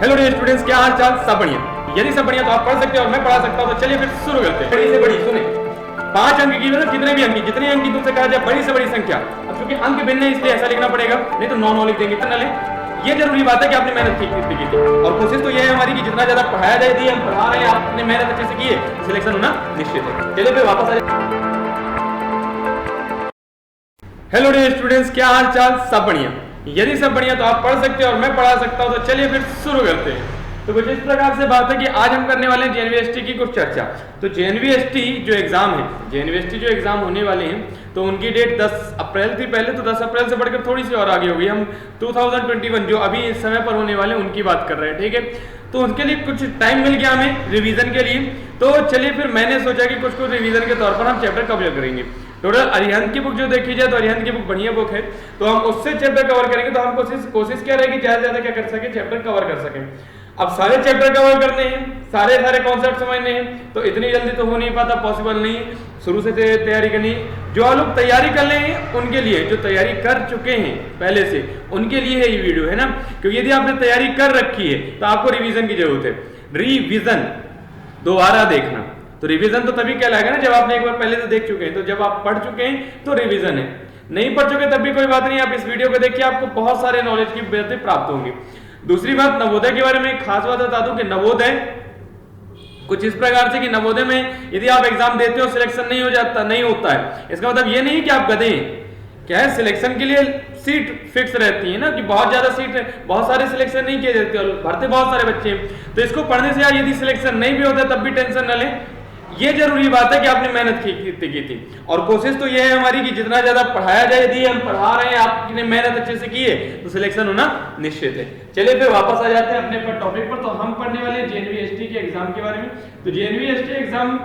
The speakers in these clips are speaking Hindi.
हेलो डियर स्टूडेंट्स, क्या हाल चाल? सब बढ़िया? यदि सब बढ़िया तो आप पढ़ सकते हैं और मैं पढ़ा सकता हूं। तो चलिए फिर शुरू करते हैं। बड़ी से बड़ी सुने, 5 अंक की मतलब कितने भी अंक, जितने अंक की तुमसे कहा जाए बड़ी से बड़ी संख्या। अब क्योंकि अंक भिन्न है इसलिए ऐसा लिखना पड़ेगा, नहीं तो नॉन लिख देंगे। इतना ले, ये जरूरी बात है कि आपने मेहनत की थी और कोशिश तो ये है हमारी कि जितना ज्यादा पढ़ाया जाए, यदि हम पढ़ा रहे हैं, आपने मेहनत अच्छे से की है, सिलेक्शन होना निश्चित है। चलिए फिर वापस आ जाए। हेलो डियर स्टूडेंट्स, क्या हाल चाल? सब बढ़िया? यदि सब बढ़िया तो आप पढ़ सकते हैं और मैं पढ़ा सकता हूं। तो चलिए फिर शुरू करते हैं। तो कुछ इस प्रकार से बात है कि आज हम करने वाले हैं जेएनवीएसटी की कुछ चर्चा। तो जेएनवीएसटी जो एग्जाम है, जेएनवीएसटी जो एग्जाम होने वाले हैं, तो उनकी डेट 10 अप्रैल थी पहले, तो 10 अप्रैल से बढ़कर थोड़ी सी और आगे होगी। हम 2021 जो अभी इस समय पर होने वाले हैं उनकी बात कर रहे हैं, ठीक है। तो उनके लिए कुछ टाइम मिल गया हमें रिवीजन के लिए। तो चलिए फिर मैंने सोचा कि कुछ रिवीजन के तौर पर हम चैप्टर कवर करेंगे। टोटल अरिहंत की बुक जो देखी जाए तो अरिहंत की बुक बढ़िया बुक है, तो हम उससे चैप्टर कवर करेंगे। तो हम कोशिश क्या रहेगी, ज्यादा से ज्यादा क्या कर सके, चैप्टर कवर कर सकें। अब सारे चैप्टर कवर करने हैं, सारे कॉन्सेप्ट समझने हैं, तो इतनी जल्दी तो हो नहीं पाता, पॉसिबल नहीं है। शुरू से तैयारी करनी। जो लोग तैयारी कर लेंगे उनके लिए, जो तैयारी कर चुके हैं पहले से, उनके लिए है ये वीडियो, है ना। क्योंकि यदि आपने तैयारी कर रखी है तो आपको रिवीजन की जरूरत है। रिवीजन दोबारा देखना, तो रिवीजन तो तभी कहलाएगा ना जब आपने एक बार पहले से देख चुके हैं। तो जब आप पढ़ चुके हैं तो रिवीजन है, नहीं पढ़ चुके तब भी कोई बात नहीं, आप इस वीडियो को देखिए, आपको बहुत सारे नॉलेज की बातें प्राप्त होंगी। दूसरी बात, नवोदय के बारे में एक खास बात बता दूं कि नवोदय कुछ इस प्रकार से कि नवोदय में यदि आप एग्जाम देते हो, सिलेक्शन नहीं होता है, इसका मतलब ये नहीं कि आप गधे हैं। क्या है, सिलेक्शन के लिए सीट फिक्स रहती है ना, कि बहुत ज्यादा सीट, बहुत सारे सिलेक्शन नहीं किए जाते, भरते बहुत सारे बच्चे हैं। तो इसको पढ़ने से यदि सिलेक्शन नहीं भी होता तब भी टेंशन न लें। ये जरूरी बात है कि आपने मेहनत की थी और कोशिश तो ये है हमारी कि जितना ज्यादा पढ़ाया जाए, यदि हम पढ़ा रहे हैं, आपने मेहनत अच्छे से की है, तो सिलेक्शन होना निश्चित है। चलिए फिर वापस आ जाते हैं अपने टॉपिक पर। तो हम पढ़ने वाले हैं जेएनवीएसटी के एग्जाम के बारे में। तो जेएनवीएसटी एग्जाम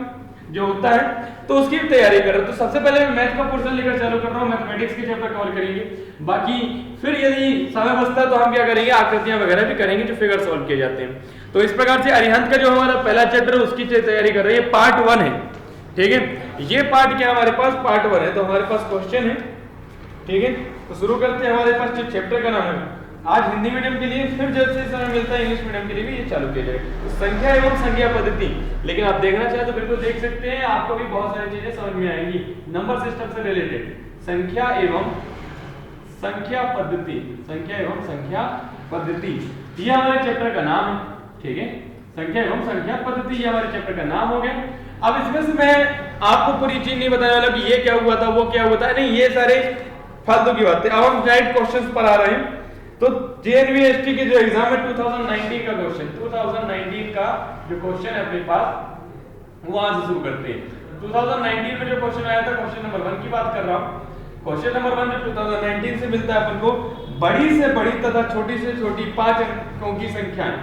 जो होता है तो उसकी तैयारी कर रहे हो। तो सबसे पहले मैं मैथ का पोर्शन लेकर चालू कर रहा हूँ, मैथमेटिक्स के चैप्टर कवर करेंगे। बाकी फिर यदि समय बचता है तो हम क्या करेंगे, आकृतियां वगैरह भी करेंगे जो फिगर सॉल्व किए जाते हैं। तो इस प्रकार से अरिहंत का जो हमारा पहला चैप्टर है उसकी तैयारी कर रहे हैं, पार्ट 1 है, ठीक है। ये पार्ट क्या हमारे पास, पार्ट 1 है। तो हमारे पास क्वेश्चन है, ठीक है। तो शुरू करते हैं। हमारे पास जो चैप्टर का नाम है, आज हिंदी मीडियम के लिए, फिर जैसे समय मिलता है इंग्लिश मीडियम के लिए भी ये चालू किया जाएगा। तो संख्या एवं संख्या पद्धति, लेकिन आप देखना चाहे तो बिल्कुल देख सकते हैं, आपको भी बहुत सारी चीजें समझ में आएंगी नंबर सिस्टम से रिलेटेड। संख्या एवं संख्या पद्धति, संख्या एवं संख्या पद्धति, ये हमारे चैप्टर का नाम है, ठीक है। संख्या एवं संख्या पद्धति ये हमारे चैप्टर का नाम हो गया। अब इसमें से मैं आपको पूरी चीज नहीं बताने वाला कि ये क्या हुआ था, वो क्या हुआ था, नहीं, ये सारे फालतू की बातें। अब हम डायरेक्ट क्वेश्चंस पर आ रहे हैं। तो जेएनवीएसटी के जो एग्जाम है 2019 का क्वेश्चन, 2019 का जो क्वेश्चन है अपने पास, वो आज शुरू करते हैं। 2019 में जो क्वेश्चन आया था, क्वेश्चन नंबर 1 की बात कर रहा हूं। क्वेश्चन नंबर 1 जो 2019 से मिलता है अपन को, बड़ी से बड़ी तथा छोटी से छोटी 5 अंकों की संख्याएं।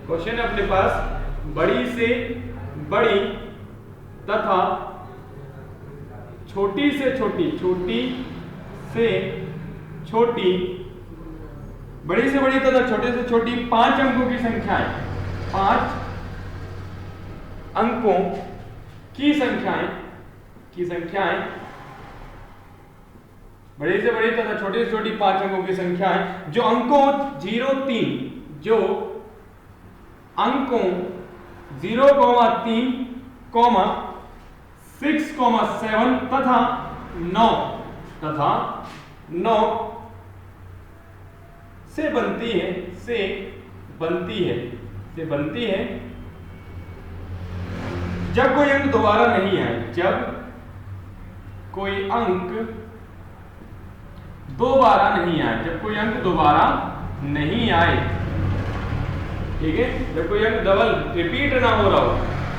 क्वेश्चन है अपने पास, बड़ी से बड़ी तथा छोटी से छोटी, बड़ी से बड़ी तथा छोटे से छोटी 5 अंकों की संख्याएं, 5 अंकों की संख्याएं, बड़ी से बड़ी तथा छोटी से छोटी 5 अंकों की संख्याएं जो अंकों 0, 3, जो अंकों 0, 3, 6, 7 तथा 9 से बनती है जब कोई अंक दोबारा नहीं आए, जब कोई अंक दोबारा नहीं आए, जब कोई अंक दोबारा नहीं आए, ठीक है। जब कोई अंक डबल रिपीट ना हो रहा हो,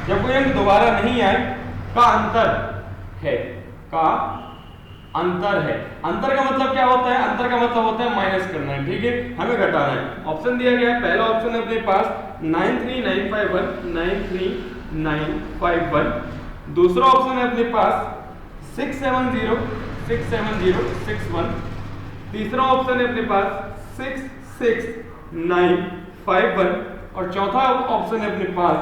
जब कोई अंक दोबारा नहीं आए, का अंतर है, अंतर का मतलब क्या होता है, अंतर का मतलब होता है माइनस करना है, ठीक है, हमें घटाना है। ऑप्शन दिया गया है, पहला ऑप्शन है अपने पास 93951, 93951। दूसरा ऑप्शन है अपने पास 67061। तीसरा ऑप्शन है अपने पास 66951 और चौथा ऑप्शन है अपने पास,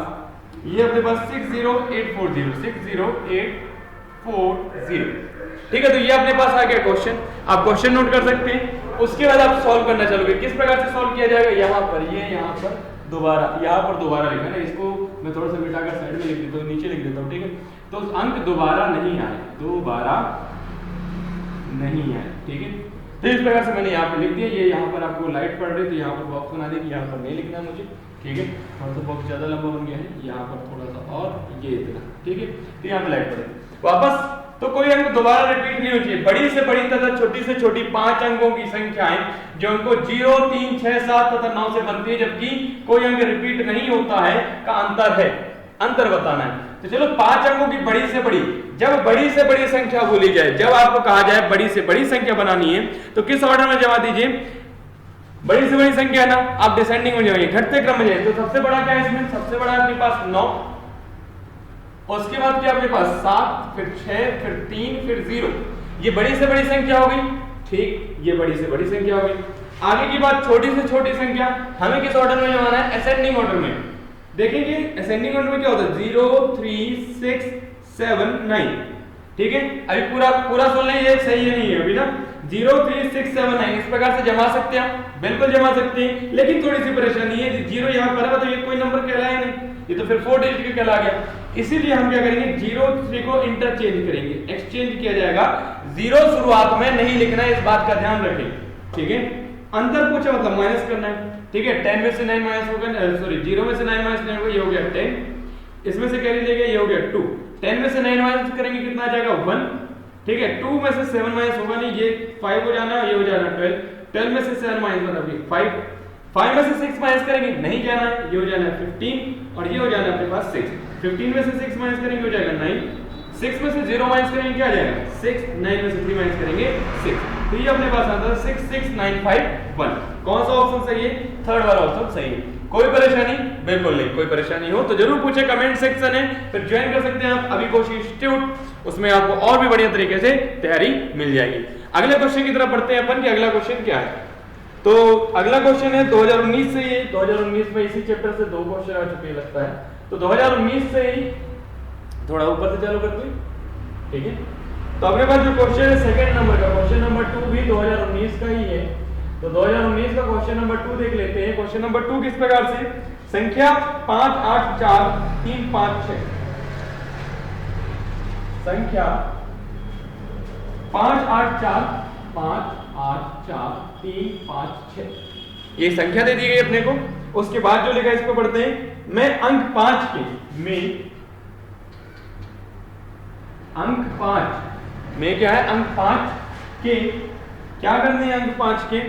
ये अपने पास 60840। ठीक है। तो ये अपने पास आ गया क्वेश्चन, आप क्वेश्चन नोट कर सकते हैं। उसके बाद आप सॉल्व करना चालू करें। किस प्रकार से सॉल्व किया जाएगा, यहाँ पर ये, यहाँ पर दोबारा, यहाँ पर दोबारा लिखा है ना, इसको मैं थोड़ा सा मिटाकर साइड में लिख देता हूँ, नीचे लिख देता हूँ, ठीक है। तो अंक दोबारा नहीं आए, दोबारा नहीं आए, ठीक है। तो इस प्रकार से मैंने यहाँ पर लिख दिया। ये यहाँ पर आपको लाइट पड़ रही है तो यहाँ पर बॉक्स बना देगी, यहाँ पर नहीं लिखना है मुझे, ठीक है। थोड़ा सा बॉक्स ज़्यादा लंबा बन गया है, यहाँ पर थोड़ा सा और ये इतना, ठीक है। तो यहाँ पर लाइट पड़ेगी वापस। तो कोई अंक दोबारा रिपीट नहीं होनी चाहिए। बड़ी से बड़ी तथा छोटी से छोटी 5 अंकों की संख्याएं जो अंकों 0, 3, 6, 7 तथा 9 से बनती है, जबकि कोई अंक रिपीट नहीं होता है का अंतर है, अंतर बताना है। तो चलो 5 अंकों की बड़ी से बड़ी, जब बड़ी से बड़ी संख्या बोली जाए, जब आपको कहा जाए बड़ी से बड़ी संख्या बनानी है तो किस ऑर्डर में जमा दीजिए? बड़ी से बड़ी संख्या ना आप डिसेंडिंग में जाइए, घटते क्रम में जाइए। तो सबसे बड़ा क्या है इसमें? सबसे बड़ा आपके पास 9, उसके बाद क्या आपके पास 7, फिर 6, फिर 3, फिर 0। ये बड़ी से बड़ी संख्या हो गई, ठीक, ये बड़ी से बड़ी संख्या हो गई। आगे की बात छोटी से छोटी संख्या, हमें किस ऑर्डर में जमाना है? असेंडिंग ऑर्डर में। देखेंगे असेंडिंग ऑर्डर में क्या होता है? 0, 3, 6, 7, 9, ठीक है। अभी पूरा सुन लें, ये सही है नहीं है अभी ना। 0, 3, 6, 7, 9 इस प्रकार से जमा सकते हैं, बिल्कुल जमा सकते हैं, लेकिन थोड़ी सी परेशानी है, 0 यहाँ पर है तो ये कोई नंबर कहलाया नहीं, ये तो फिर 4 डिजिट का कहला गया। इसीलिए हम क्या करेंगे? 0, 3 को इंटरचेंज करेंगे, एक्सचेंज किया जाएगा। 0 शुरुआत में नहीं लिखना है, इस बात का ध्यान रखें, ठीक है। अंतर पूछा मतलब माइनस करना है, ठीक है। 10 में से 9 माइनस होगा, सॉरी 0 में से 9 माइनस नहीं होगा, ये हो गया 10। इसमें से क्या लीजिएगा? ये हो गया 2। 10 में से 9 माइनस करेंगे कितना आ जाएगा? 1, ठीक है। 2 में से 7 माइनस होगा नहीं, ये 5 हो जाना, ये हो जाना 12। 12 में से 7 माइनस मतलब 5। 5 में से 6 माइनस करेंगे, नहीं जाना है, ये हो जाना है 15 और ये हो जाना है अपने पास 6। 15 में से 6 माइनस करेंगे हो जाएगा 9। 6 में से 0 माइनस करेंगे क्या आ जाएगा? 6। 9 में से 3 माइनस करेंगे 6। तो ये अपने पास आता है 6, 6, 9, 5, 1। कौन सा ऑप्शन सही है? थर्ड वाला ऑप्शन सही है। कोई परेशानी? बिल्कुल नहीं। कोई परेशानी हो तो जरूर पूछे, कमेंट सेक्शन है, फिर ज्वाइन कर सकते हैं आप अभिकोश इंस्टीट्यूट, उसमें आपको और भी बढ़िया तरीके से तैयारी मिल जाएगी। अगले क्वेश्चन की तरफ बढ़ते हैं अपन कि अगला क्वेश्चन क्या है। तो अगला क्वेश्चन है 2019 से, ये 2019 में इसी चैप्टर से 2 क्वेश्चन आ चुके लगता है, तो 2019 से ही थोड़ा ऊपर से चालू करते हैं, ठीक है। तो अपने पास जो क्वेश्चन है सेकंड नंबर का, क्वेश्चन नंबर 2 भी 2019 का ही है। तो 2019 का क्वेश्चन नंबर 2 देख लेते हैं। क्वेश्चन नंबर 2 किस प्रकार से? संख्या 5, 8, 4, 3, 5, 6। संख्या 5, 8, 4, 5, 8, 4, 3, 5, 6 ये संख्या दे दी गई अपने को। उसके बाद जो लिखा है इसको पढ़ते हैं। मैं अंक 5 के में क्या है? अंक 5 के क्या करने हैं? अंक 5 के,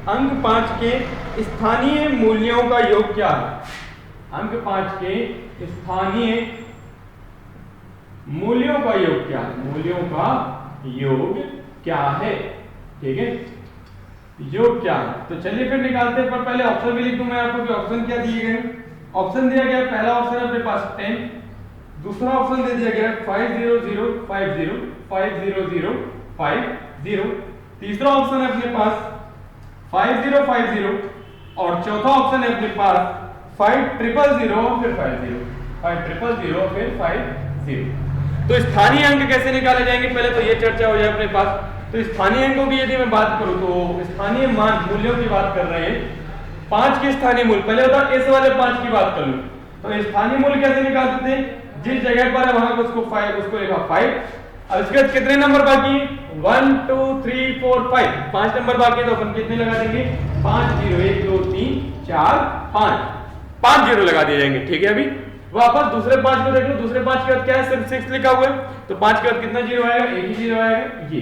अंक 5 के स्थानीय मूल्यों का योग क्या है? अंक 5 के स्थानीय मूल्यों का योग क्या है? मूल्यों का योग क्या है, ठीक है। योग क्या है? तो चलिए फिर निकालते हैं, पर पहले ऑप्शन भी लिख दूं मैं आपको कि ऑप्शन क्या दिए गए। ऑप्शन दिया गया, पहला ऑप्शन है अपने पास 10, दूसरा ऑप्शन दे दिया गया 5 0 0 5 0 5 0 0 5 0, तीसरा ऑप्शन है अपने पास 5 0 5 0 और चौथा ऑप्शन है अपने पास 5 0 0 और फिर 5 0 5 0 0 और फिर 5 0। तो स्थानीय अंक कैसे निकाले जाएंगे पहले तो ये चर्चा हो जाए अपने पास। तो स्थानीय अंकों की यदि मैं बात करूं तो स्थानीय मान मूल्यों की बात कर रहे हैं। 5 के स्थानीय मूल्य, पहले होता इस वाले 5 की बात कर लूं तो स्थानीय मूल्य कैसे निकाल सकते हैं? जिस जगह पर है वहां उसको 5, उसको लिखा 5। अब इसके बाद कितने नंबर बाकी है? 1 2 3 4 5, 5 नंबर बाकी है तो अपन कितने लगा देंगे? 5 0 1 2 3 4 5 0 लगा दिए जाएंगे, ठीक है। अभी वापस दूसरे 5 को देख लो, दूसरे 5 के बाद क्या है? सिर्फ 6 लिखा हुआ है तो 5 के बाद कितना 0 आएगा? एक ही 0 आएगा ये।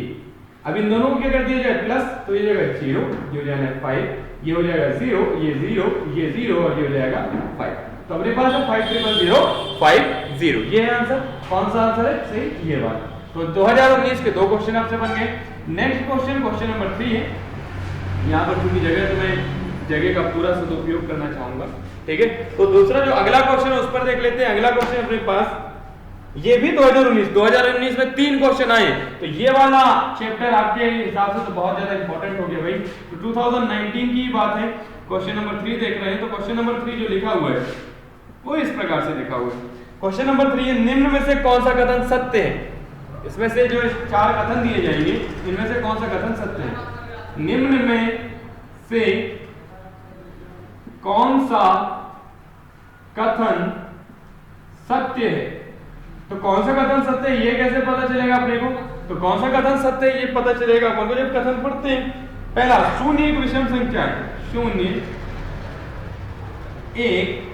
अब इन दोनों को क्या कर दिया जाए? प्लस, तो ये जाएगा 0, ये हो जाएगा 5, ये हो जाएगा 0, ये 0, ये 0 और ये हो जाएगा 5। तो अपने पास है 5 0 0 5 0, ये है आंसर। कौन सा आंसर है? सही, ये वाला। तो 2019 के 2 क्वेश्चन आपसे बन गए। नेक्स्ट क्वेश्चन, क्वेश्चन नंबर 3 है। यहाँ पर चूंकि जगह तो मैं जगह का पूरा सदुपयोग करना चाहूंगा, ठीक है। तो दूसरा जो अगला क्वेश्चन है उस पर देख लेते हैं। अगला क्वेश्चन अपने पास ये भी 2019 में 3 क्वेश्चन आए, तो ये वाला चैप्टर आपके हिसाब से तो बहुत ज्यादा इंपॉर्टेंट हो गया भाई। तो 2019 की बात है, क्वेश्चन नंबर 3 देख रहे हैं। तो क्वेश्चन नंबर 3 जो लिखा हुआ है वो इस प्रकार से लिखा हुआ है। क्वेश्चन नंबर 3 है, निम्न में से कौन सा कथन सत्य है? इसमें से जो 4 कथन दिए जाएंगे इनमें से कौन सा कथन सत्य है? निम्न में से कौन सा कथन सत्य है। तो कौन सा कथन सत्य है ये कैसे पता चलेगा अपने को? तो कौन सा कथन सत्य है ये पता चलेगा अपन को जब कथन पढ़ते हैं। पहला, शून्य एक विषम संख्या है। शून्य एक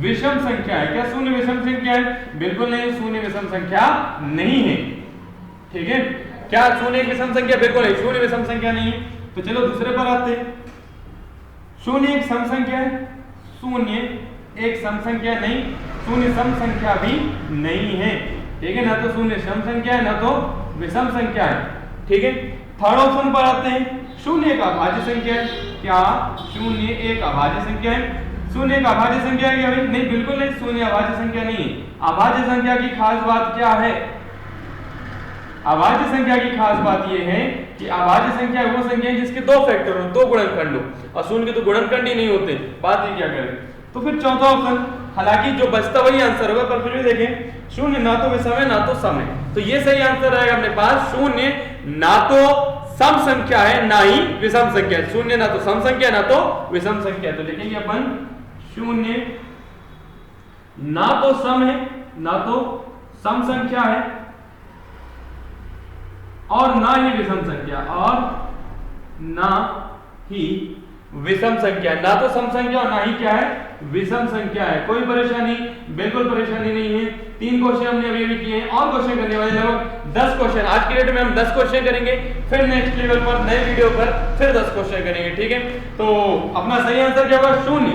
विषम संख्या है। क्या शून्य विषम संख्या है? बिल्कुल नहीं, शून्य विषम संख्या नहीं है। ठीक है, क्या शून्य एक विषम संख्या? बिल्कुल नहीं, शून्य विषम संख्या नहीं है। तो चलो दूसरे पर आते हैं। शून्य एक सम संख्या है। शून्य एक सम संख्या नहीं, शून्य सम संख्या भी नहीं है। ठीक है, ना तो शून्य सम संख्या है ना तो विषम संख्या है। ठीक है, थर्ड ऑप्शन पर आते हैं। शून्य एक अभाज्य संख्या है। क्या शून्य एक अभाज्य संख्या है? शून्य एक अभाज्य संख्या है क्या भाई? नहीं, बिल्कुल नहीं, शून्य अभाज्य संख्या नहीं है। अभाज्य संख्या की खास बात क्या है? अभाज्य संख्या की खास बात यह है कि अभाज्य संख्या वो संख्या है जिसके दो फैक्टर हो, दो गुणनखंड हो, और शून्य के तो गुणनखंड ही नहीं होते। बात ही क्या करें? तो फिर चौथा ऑप्शन, हालांकि जो बचता वही आंसर होगा, पर फिर भी देखें शून्य ना तो विषम है ना तो सम है, तो ये सही आंसर रहेगा अपने पास। शून्य ना तो सम संख्या है ना ही विषम संख्या है। शून्य ना तो सम संख्या ना तो विषम संख्या। तो लिखेंगे अपन शून्य ना तो सम है ना तो सम संख्या है और ना ही विषम संख्या, और ना ही विषम संख्या। ना तो सम संख्या और ना ही क्या है? विषम संख्या है। कोई परेशानी? बिल्कुल परेशानी नहीं है। 3 क्वेश्चन हमने अभी भी किए हैं, और क्वेश्चन करने वाले लगभग 10 क्वेश्चन। आज की डेट में हम 10 क्वेश्चन करेंगे, फिर नेक्स्ट लेवल पर नए वीडियो पर फिर 10 क्वेश्चन करेंगे। ठीक है, तो अपना सही आंसर क्या होगा? शून्य।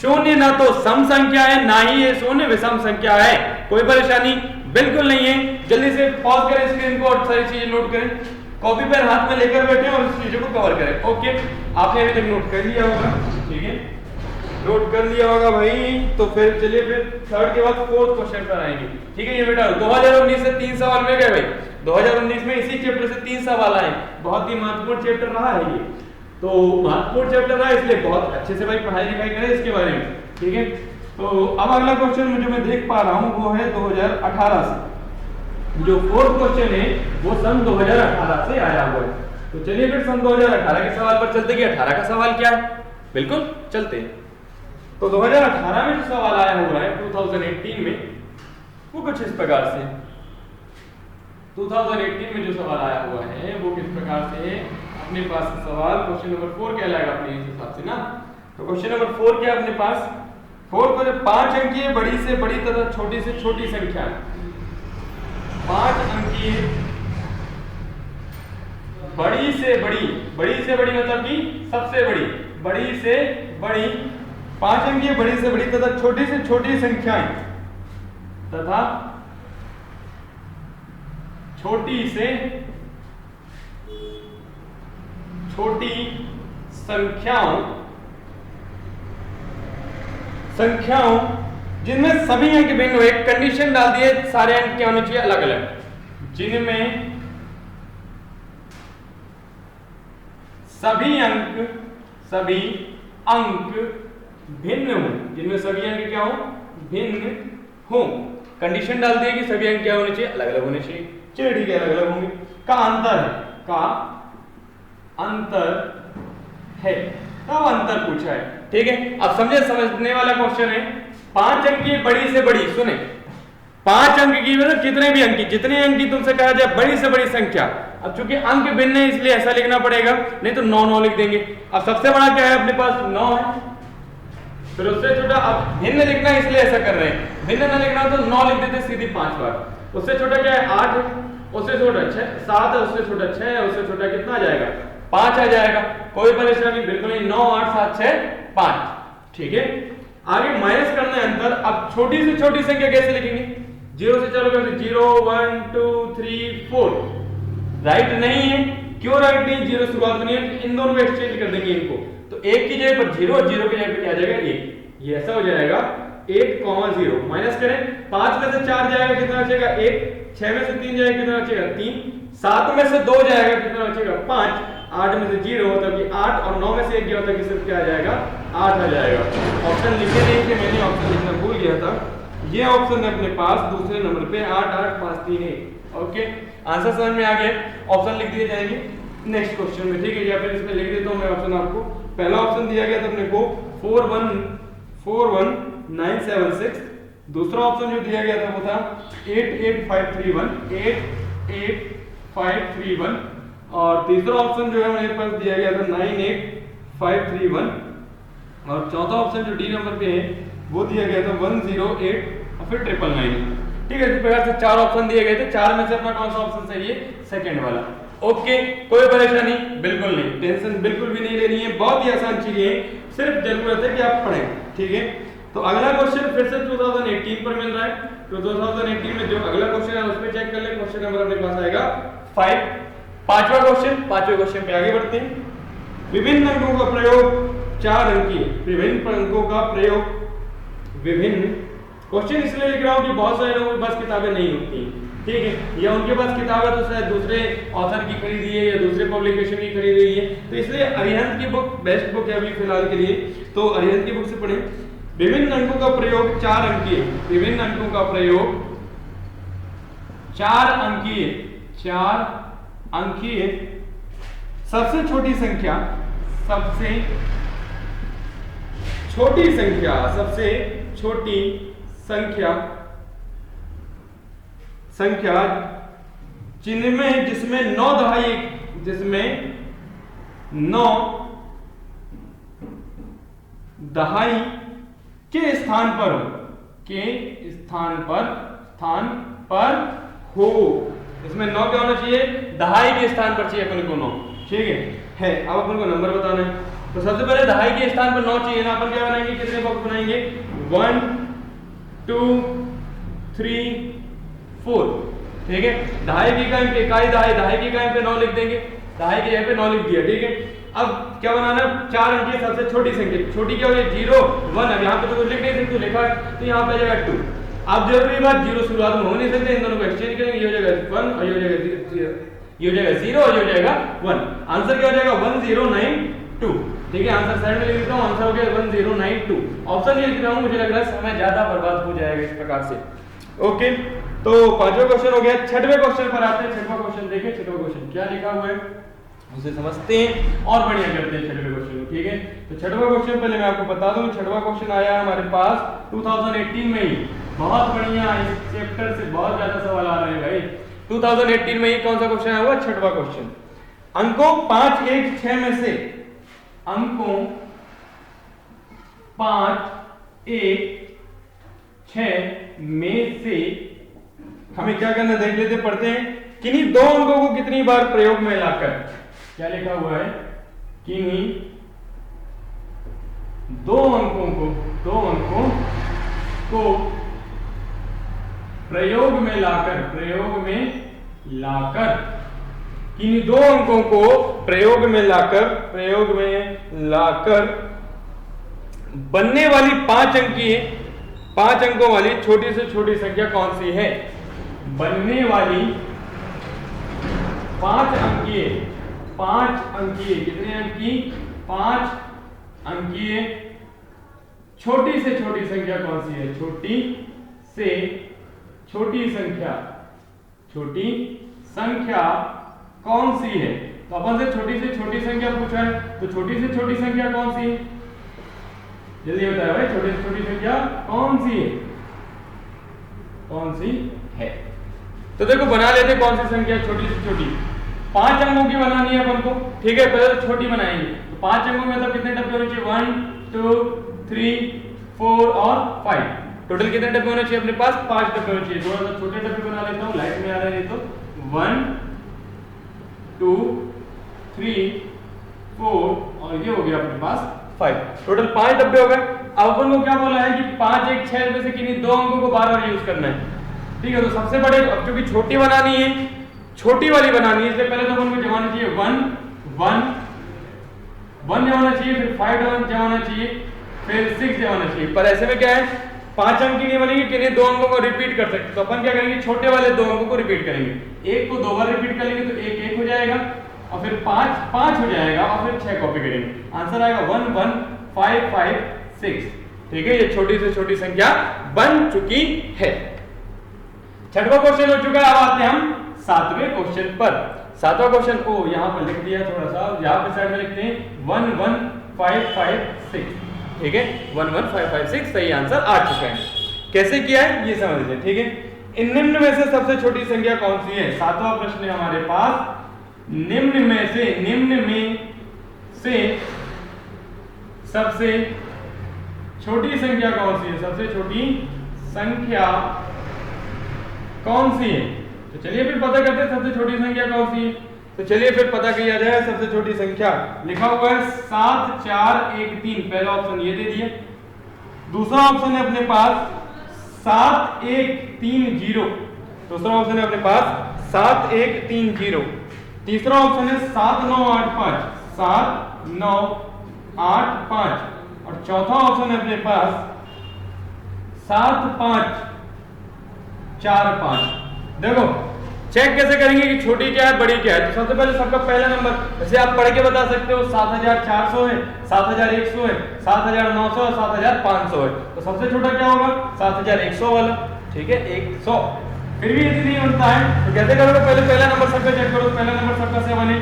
शून्य ना तो सम संख्या है ना ही ये शून्य विषम संख्या है। कोई परेशानी बिल्कुल नहीं है। जल्दी से पॉज करें स्क्रीन को और सारी चीजें नोट करें, कॉपी पेन हाथ में लेकर बैठे और इस चीजों को कवर करें। ओके, आपने अभी तक नोट कर लिया होगा। ठीक है, नोट कर लिया होगा भाई। तो फिर चलिए फिर थर्ड के बाद फोर्थ क्वेश्चन पर आएंगे। ठीक है, ये बेटा 2019 से 3 सवाल मिल गए भाई। 2019 में इसी चैप्टर से 3 सवाल आए। बहुत ही महत्वपूर्ण चैप्टर रहा है ये, तो महत्वपूर्ण चैप्टर रहा इसलिए बहुत अच्छे से भाई पढ़ाई लिखाई करें इसके बारे में। ठीक है, तो अब अगला क्वेश्चन जो मैं देख पा रहा हूँ वो है 2018 से। जो फोर्थ क्वेश्चन है वो सन 2018 से आया हुआ है। तो चलिए फिर सन 2018 के सवाल पर चलते कि 18 का सवाल क्या है। बिल्कुल चलते हैं। तो 2018 में जो सवाल आया हुआ है 2018 में वो कुछ इस प्रकार से। 2018 में जो सवाल आया हुआ है वो किस प्रकार से है अपने पास सवाल। क्वेश्चन नंबर 4 कहलाएगा अपने इस हिसाब से ना। तो क्वेश्चन नंबर 4 क्या अपने पास? 4 पर 5 अंकीय बड़ी से बड़ी तथा छोटी से छोटी संख्या। 5 अंकीय बड़ी से बड़ी, बड़ी से बड़ी मतलब कि सबसे बड़ी, बड़ी से बड़ी 5 अंकीय बड़ी से बड़ी तथा छोटी से छोटी संख्याएं तथा छोटी से छोटी संख्याओं जिनमें सभी अंक भिन्न हो। एक कंडीशन डाल दिए, सारे अंक क्या होने चाहिए? अलग अलग। जिनमें सभी अंक भिन्न हो, जिनमें सभी अंक क्या हो? भिन्न हो। कंडीशन डाल दिए कि सभी अंक क्या होने चाहिए? अलग अलग होने चाहिए। चलिए ठीक है, अलग अलग होंगे। का अंतर है, तब अंतर पूछा है। ठीक है, अब समझने वाला क्वेश्चन है। 5 अंक की बड़ी से बड़ी, सुने 5 अंक की मतलब कितने भी अंक, जितने अंक की तुमसे कहा जाए बड़ी से बड़ी संख्या। अब चूंकि अंक भिन्न है इसलिए ऐसा लिखना पड़ेगा, नहीं तो 9 लिख देंगे। अब सबसे बड़ा क्या है अपने पास? 9 है। फिर उससे छोटा, अब भिन्न लिखना है इसलिए ऐसा कर रहे हैं, भिन्न ना लिखना तो 9 लिख देते सीधी 5 बार। उससे छोटा क्या है? 8 है। उससे छोटा 7 है। उससे छोटा 6 है। उससे छोटा कितना आ जाएगा? 5 आ जाएगा। कोई परेशानी बिल्कुल नहीं। 9 8 7 6 5। ठीक है, आगे माइनस करना है अंतर। अब छोटी से छोटी संख्या कैसे लिखेंगे? 0 से चलो कैसे? 0 1 2 3 4। राइट नहीं है। क्यों राइट नहीं? 0 शुरुआत नहीं है। इन दोनों को एक्सचेंज कर देंगे इनको। तो 1 की जगह पर 0 और 0 की जगह पर क्या आ जाएगा? 1। ये ऐसा हो जाएगा 8, 0। माइनस करें, 5 में से 4 जाएगा कितना बचेगा? 1। 6 में से 3 जाएगा कितना बचेगा? 3। 7 में से 2 जाएगा कितना बचेगा? 5। 8 में से 0 होता कि 8 और 9 में से 1 गया होता कि सिर्फ क्या आ जाएगा? 8 आ जाएगा। ऑप्शन लिखे नहीं थे, मैंने ऑप्शन लिखना भूल गया था। ये ऑप्शन है अपने पास दूसरे नंबर पे 8 8 5 3 1। ओके, आंसर समझ में आ गया। ऑप्शन लिख दिए जाएंगे नेक्स्ट क्वेश्चन में। ठीक है, या फिर इसमें लिख देता हूं मैं ऑप्शन आपको। पहला ऑप्शन दिया गया था अपने को 4 1 976। दूसरा ऑप्शन जो दिया गया था वो था 88531 और तीसरा ऑप्शन जो है मेरे पास दिया गया था 98531 और चौथा ऑप्शन जो डी नंबर पे है वो दिया गया था 108 और फिर 999। ठीक है, इस प्रकार से चार ऑप्शन दिए गए थे, चार में से अपना कौन सा ऑप्शन सही है? सेकंड वाला। ओके, कोई परेशानी बिल्कुल नहीं, टेंशन बिल्कुल भी नहीं लेनी है, बहुत ही आसान चीजें हैं, सिर्फ जरूरत है कि आप पढ़ें। ठीक है, तो अगला क्वेश्चन फिर से 2018 पर मिल रहा है, तो 2018 में जो अगला क्वेश्चन है उसमें चेक कर ले। क्वेश्चन नंबर अपने पास आएगा 5, पांचवा क्वेश्चन पे आगे बढ़ते हैं। विभिन्न अंकों का प्रयोग 4 अंकीय, विभिन्न अंकों का प्रयोग, विभिन्न क्वेश्चन इसलिए लिख रहा हूं कि बहुत सारे लोगों के पास किताबें नहीं होती, ठीक है, या उनके पास किताबें तो शायद दूसरे ऑथर की खरीदी है या दूसरे पब्लिकेशन की खरीदी है, तो इसलिए अरिहंत की बुक बेस्ट बुक है अभी फिलहाल के लिए, तो अरिहंत की बुक से पढ़ें। विभिन्न अंकों का प्रयोग 4 अंकीय, विभिन्न अंकों का प्रयोग 4 अंकीय सबसे छोटी संख्या जिसमें 9 दहाई के स्थान पर हो, इसमें 9 क्या होना चाहिए? दहाई के स्थान पर चाहिए अपन को 9, ठीक है। अब अपन को नंबर बताना है, तो सबसे पहले दहाई के स्थान पर 9 चाहिए ना, अपन क्या बनाएंगे? कितने बॉक्स बनाएंगे? 1 2 3 4, ठीक है। दहाई की इकाई पे दहाई की इकाई पे 9 लिख देंगे, दहाई के यहाँ पे 9 लिख दिया, ठीक है। अब क्या बनाना? 4 अंक की सबसे छोटी संख्या, छोटी क्या होगी? 0 1, अब यहाँ पे तो कुछ लिख नहीं सकते, लिखा है तो यहाँ पे आ जाएगा 2। अब जरूरी बात 0 शुरुआत में हो नहीं सकते, इन दोनों को एक्सचेंज करेंगे, ये हो जाएगा 1 और ये हो जाएगा 0 और ये हो जाएगा 1। आंसर क्या हो जाएगा? 1092, ठीक है। आंसर साइड में लिख देता हूं, आंसर हो गया 1092। ऑप्शन ये लिख रहा हूं, मुझे लग रहा है समय ज्यादा बर्बाद हो जाएगा इस प्रकार से। ओके, तो पांचवा क्वेश्चन हो गया। छठवें क्वेश्चन पर आते हैं। छठवां क्वेश्चन देखें, छठवां क्वेश्चन क्या लिखा हुआ है उसे समझते हैं और बढ़िया करते हैं छठवें क्वेश्चन को, ठीक है। तो छठवां क्वेश्चन पहले मैं आपको बता दूं, छठवां क्वेश्चन आया हमारे पास 2018 में ही, बहुत बढ़िया, इस चैप्टर से बहुत ज्यादा सवाल आ रहे हैं भाई। 2018 में ही कौन सा क्वेश्चन आया हुआ? छठवां क्वेश्चन। अंकों 5 1 6 में से, अंकों 5 1 6 में से हमें क्या करना देख लेते, पढ़ते हैं। किन्हीं 2 अंकों को कितनी बार प्रयोग में लाकर, क्या लिखा हुआ है? किन्हीं 2 अंकों को प्रयोग में लाकर किन्हीं 2 अंकों को प्रयोग में लाकर बनने वाली 5 अंकों वाली छोटी से छोटी संख्या कौन सी है? बनने वाली 5 अंकीय कितने अंकी? 5 अंकीय छोटी से छोटी संख्या कौन सी है? छोटी संख्या कौन सी है? तो अपन से छोटी संख्या पूछा है, तो छोटी से छोटी संख्या कौन सी है? जल्दी बताओ भाई, छोटी से छोटी संख्या कौन सी है? तो देखो बना लेते कौन सी संख्या छोटी से छोटी। 5 अंकों की बनानी है अपन को, ठीक है। पहले तो छोटी बनाएंगे, तो 5 अंकों में मतलब कितने डब्बे होने चाहिए? 1 2 3 4 और 5, टोटल कितने डब्बे होने चाहिए अपने पास? 5 डब्बे होने चाहिए। थोड़ा सा छोटे डब्बे बना लेता हूँ, लाइट में आ रहा है तो 1 2 3 4 और ये हो गया अपने पास 5, टोटल 5 डब्बे हो गए। अब अपन को क्या बोला है कि 5 1 6 में से किन्हीं 2 अंकों को बार-बार यूज करना है, ठीक है। तो सबसे बड़े, अब क्योंकि छोटी वाली बनानी है, इसलिए पहले तो अपन को जमाना चाहिए 1 जमाना चाहिए, फिर 5 जमाना चाहिए, फिर 6 जमाना चाहिए। पर ऐसे में क्या है, 5 अंक की नहीं बनेगी, किन्हीं 2 अंकों को रिपीट कर सकते, तो अपन क्या करेंगे? छोटे वाले 2 अंकों को रिपीट करेंगे। 1 को 2 बार रिपीट करेंगे तो 1 1 हो जाएगा, और फिर 5 हो जाएगा, और फिर 6 कॉपी करेंगे। आंसर आएगा 1 1 5 5 6, ठीक है। ये छोटी से छोटी संख्या बन चुकी है। छठवां क्वेश्चन हो चुका है। अब आते हैं हम 7वें क्वेश्चन पर। 7वां क्वेश्चन को यहां पर लिख दिया, थोड़ा सा यहां पे साइड में लिखते हैं 1 1 5 5 6, ठीक है, 11556 सही आंसर आ चुका है। कैसे किया है ये समझ लीजिए, ठीक है। इन निम्न में से सबसे छोटी संख्या कौन सी है? सातवां प्रश्न है हमारे पास, निम्न में से सबसे छोटी संख्या कौन सी है? सबसे छोटी संख्या कौन सी है? तो चलिए फिर पता करते हैं सबसे छोटी संख्या कौन सी है। तो चलिए फिर पता किया जाए सबसे छोटी संख्या। लिखा हुआ है 7413, पहला ऑप्शन ये दे दिया। दूसरा ऑप्शन है अपने पास 7130, दूसरा ऑप्शन है अपने पास 7130। तीसरा ऑप्शन है 7985, 7985। और चौथा ऑप्शन है अपने पास 7545। देखो चेक कैसे करेंगे कि छोटी क्या है बड़ी क्या है। तो सबसे पहले सबका पहला नंबर जैसे आप पढ़ के बता सकते हो, 7400 है, 7100 है, 7900 है, 7500 है। तो सबसे छोटा क्या होगा? 7100 वाला, ठीक है, 100। फिर भी यदि नहीं बनता है तो कैसे करोगे? पहले पहला नंबर सबका चेक करो, पहला नंबर सबका 7 है,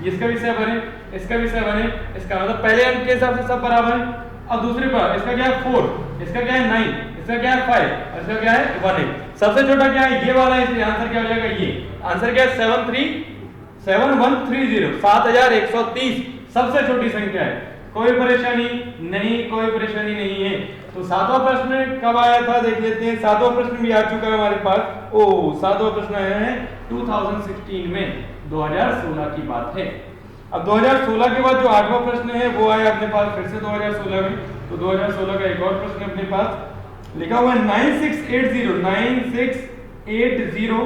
इसका भी 7 है, इसका भी 7 है, इसका मतलब पहले अंक के हिसाब से सब बराबर है। अब दूसरी पर इसका क्या है 4, इसका क्या है 9, इसका क्या है 5, इसका क्या है 1 है। सबसे छोटा क्या है? ये वाला है, इसलिए आंसर क्या हो जाएगा? ये आंसर क्या है? 7130, 7130 सबसे छोटी संख्या है। कोई परेशानी नहीं, कोई परेशानी नहीं है। तो सातवां प्रश्न कब आया था देख लेते हैं। सातवां प्रश्न भी आ चुका है हमारे पास। सातवां प्रश्न आया है 2016 में, 2016 की बात है। अब 2016 के बाद जो आठवां प्रश्न है वो आया अपने पास फिर से 2016 में। तो 2016 का एक और प्रश्न अपने पास लिखा हुआ है 9680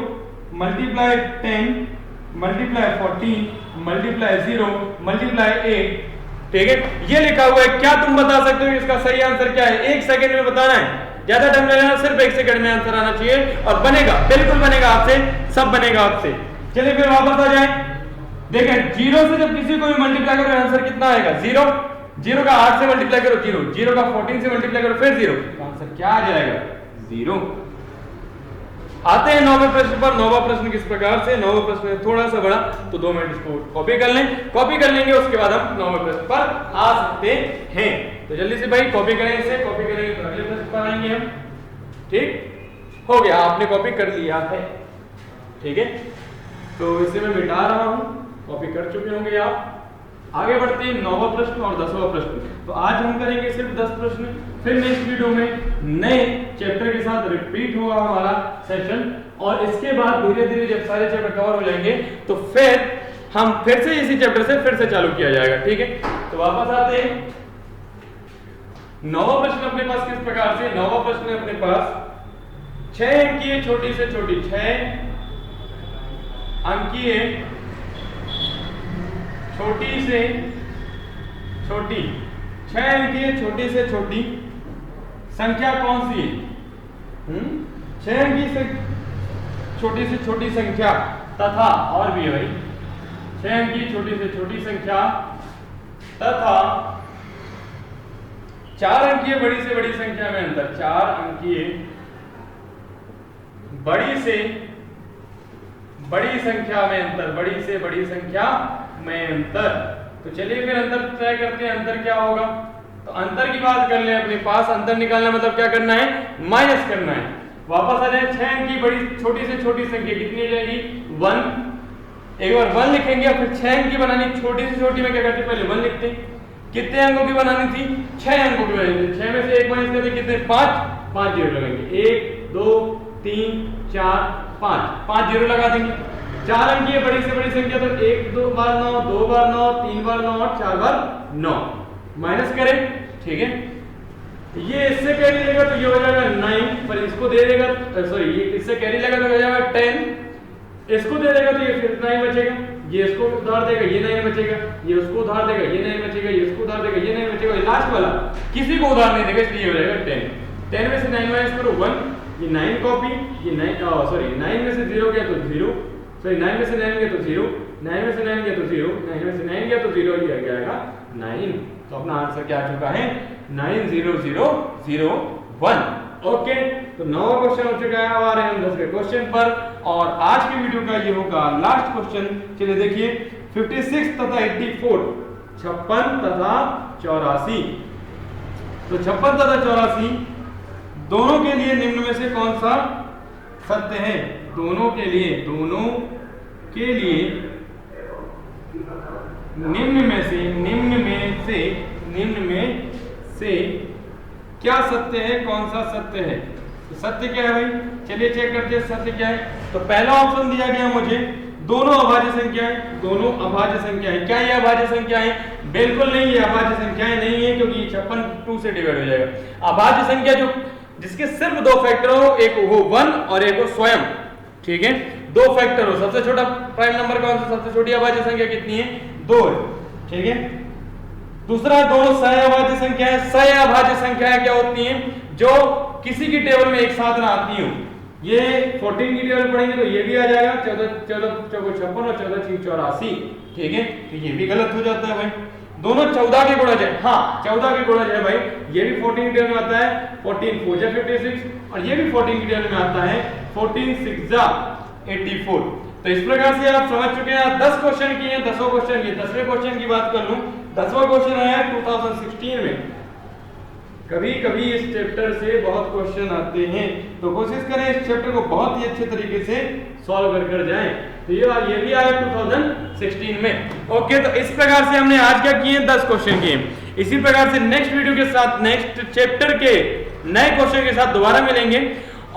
मल्टीप्लाई 10 मल्टीप्लाई 14 मल्टीप्लाई 0 मल्टीप्लाई 8, ठीक है। ये लिखा हुआ है, क्या तुम बता सकते हो इसका सही आंसर क्या है? 1 सेकंड में बताना है, ज्यादा टाइम लगेगा, सिर्फ 1 सेकंड में आंसर आना चाहिए और बनेगा, बिल्कुल बनेगा आपसे, सब बनेगा आपसे। चलिए फिर वापस आ जाए, देखें 0 से जब किसी को भी मल्टीप्लाई करो आंसर कितना आएगा? 0, 0 का 8 से मल्टीप्लाई करो 0, 0 का 14 से मल्टीप्लाई करो फिर 0, तो आंसर क्या आ जाएगा? 0। आते हैं 9वें प्रश्न पर। 9वां प्रश्न किस प्रकार से? 9वां प्रश्न है थोड़ा सा बड़ा, तो 2 मिनट इसको कॉपी कर लें, कॉपी कर लेंगे, उसके बाद हम 9वें प्रश्न पर आ सकते हैं। तो जल्दी से भाई कॉपी करें, इसे कॉपी करेंगे तो अगले प्रश्न पर आएंगे हम। ठीक हो गया, आपने कॉपी कर लिया है, ठीक है। तो इसे मैं मिटा रहा हूं, कॉपी कर चुके होंगे आप। आगे बढ़ते हैं 9वां प्रश्न और 10वां प्रश्न। तो आज हम करेंगे सिर्फ 10 प्रश्न, फिर नेक्स्ट वीडियो में नए चैप्टर के साथ रिपीट होगा हमारा सेशन, और इसके बाद धीरे धीरे जब सारे चैप्टर कवर हो जाएंगे तो फिर हम फिर से इसी चैप्टर से फिर से चालू किया जाएगा, ठीक है। तो वापस आते हैं। 9वां प्रश्न अपने पास किस प्रकार से? 9वां प्रश्न अपने पास 6 अंकीय छोटी से छोटी, 6 अंकीय छोटी से छोटी, 6 अंकीय छोटी से छोटी संख्या कौन सी है? 6 अंकीय से छोटी संख्या तथा, और भी है भाई, 6 अंकीय छोटी से छोटी संख्या तथा 4 अंकीय बड़ी से बड़ी संख्या में अंतर। 4 अंकीय बड़ी से बड़ी संख्या में अंतर, बड़ी से बड़ी संख्या में अंतर। तो चलिए फिर अंतर तय करते हैं, अंतर क्या होगा? तो अंतर की बात कर ले, अपने पास अंतर निकालना मतलब क्या करना है? माइनस करना है। वापस आ जाए, 6 अंक की बड़ी छोटी से छोटी संख्या कितनी हो जाएगी? 1। एक बार 1 लिखेंगे और फिर 6 अंक की बनानी, छोटी से छोटी में क्या करते? पहले 1 लिखते। कितने अंकों की बनानी थी? 6 अंकों की बनानी थी। 6 में से 1 माइनस करते कितने? 5, 5 जीरो लगाएंगे, 1 2 3 4 5, 5 जीरो लगा देंगे। 4 अंकीय बड़ी से बड़ी संख्या तो 1 2 बार 9, 2 बार 9, 3 बार 9 और 4 बार 9, माइनस करें, ठीक है। ये इससे कैरी लेगा तो ये हो जाएगा 9, पर इसको दे देगा, सॉरी ये इससे कैरी लेगा तो हो जाएगा 10, इसको दे देगा तो ये फिर 9 बचेगा, ये इसको उधार देगा, ये 9 बचेगा, ये उसको उधार देगा, ये 9 बचेगा, ये इसको उधार देगा, ये 9 बचेगा, ये लास्ट वाला किसी को उधार नहीं देगा, इसलिए हो जाएगा 10। 10 में से 9 माइनस करो 1, ये 9 कॉपी, ये 9 सॉरी 9 में से 0 गया तो 0, सॉरी 9 में से 9 गया तो 0, 9 में से 9 गया तो 0, 9 में से 9 गया तो 0, ये आ जाएगा 9। तो अपना आंसर क्या आ चुका है? 90001। ओके, तो 9वां क्वेश्चन हो चुका है। अब आ रहे हैं हम 10वें क्वेश्चन पर, और आज की वीडियो का ये होगा लास्ट क्वेश्चन। चलिए देखिए, 56 तथा 84, 56 तथा 84। तो 56 तथा 84 दोनों के लिए निम्न में से कौन सा सत्य है? दोनों के लिए निम्न में से क्या सत्य है, कौन सा सत्य है? तो सत्य क्या है भाई? चलिए चेक करते हैं सत्य क्या है। तो पहला ऑप्शन दिया गया मुझे दोनों अभाज्य संख्याएं, दोनों अभाज्य संख्याएं। क्या ये अभाज्य संख्याएं? बिल्कुल नहीं, ये अभाज्य संख्याएं नहीं है, क्योंकि 56 2 से डिवाइड हो जाएगा। अभाज्य संख्या जो जिसके सिर्फ दो फैक्टर हो, एक हो 1 और एक हो स्वयं, ठीक है, दो फैक्टर हो। सबसे छोटा प्राइम नंबर कौन सा? सबसे छोटी अभाज्य संख्या कितनी है? 2 है, ठीक है। दूसरा, दोनों सह अभाज्य संख्याएं। सह अभाज्य संख्याएं क्या होती हैं? जो किसी की टेबल में एक साथ ना आती हो। ये 14 की टेबल पढ़ेंगे तो ये भी आ जाएगा 14 चौको 56 और 14 6 84, ठीक है। तो ये भी गलत हो जाता है भाई। दोनों 14 के गुणज है, हाँ 14 के गुणज है भाई। ये भी 14 की टेबल में आता है 14 4 जा 56 और ये भी 14 की टेबल में आता है 14 6 जा 84। तो इस प्रकार से आप समझ चुके हैं। 10 क्वेश्चन किए हैं, 10वां क्वेश्चन ये 10वें क्वेश्चन की बात कर लूं। 10वां क्वेश्चन आया 2016 में। कभी कभी इस चैप्टर से बहुत क्वेश्चन आते हैं, तो कोशिश करें इस चैप्टर को बहुत ही अच्छे तरीके से सॉल्व कर जाएं। तो ये भी आया 2016 में। ओके, तो इस प्रकार से हमने आज क्या किए? 10 क्वेश्चन किए। इसी प्रकार से नेक्स्ट वीडियो के साथ नेक्स्ट चैप्टर के नए क्वेश्चन के साथ दोबारा मिलेंगे।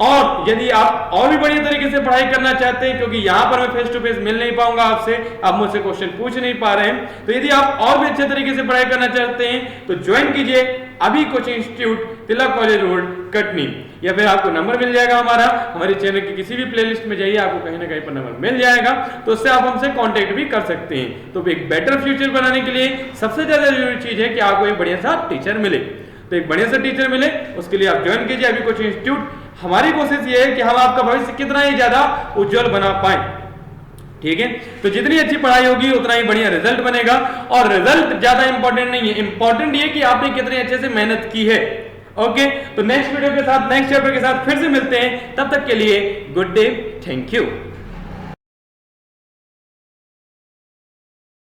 और यदि आप और भी बढ़िया तरीके से पढ़ाई करना चाहते हैं, क्योंकि यहाँ पर मैं फेस टू फेस मिल नहीं पाऊंगा आपसे, आप मुझसे क्वेश्चन पूछ नहीं पा रहे हैं, तो यदि आप और भी अच्छे तरीके से पढ़ाई करना चाहते हैं तो ज्वाइन कीजिए अभी कोचिंग इंस्टीट्यूट, तिलक कॉलेज रोड, कटनी। या फिर आपको नंबर मिल जाएगा हमारे चैनल की किसी भी प्लेलिस्ट में जाइए, आपको कहीं ना कहीं पर नंबर मिल जाएगा, तो उससे आप हमसे कांटेक्ट भी कर सकते हैं। तो एक बेटर फ्यूचर बनाने के लिए सबसे ज्यादा जरूरी चीज है कि आपको एक बढ़िया सा टीचर मिले। तो एक बढ़िया सा टीचर मिले, उसके लिए आप ज्वाइन कीजिए अभी कोचिंग इंस्टीट्यूट। हमारी कोशिश ये है कि हम आपका भविष्य कितना ही ज्यादा उज्जवल बना पाए, ठीक है। तो जितनी अच्छी पढ़ाई होगी उतना ही बढ़िया रिजल्ट बनेगा। और रिजल्ट ज्यादा इंपॉर्टेंट नहीं है, इंपॉर्टेंट ये कि आपने कितने अच्छे से मेहनत की है। ओके, तो नेक्स्ट वीडियो के साथ नेक्स्ट चैप्टर के साथ फिर से मिलते हैं। तब तक के लिए गुड डे, थैंक यू।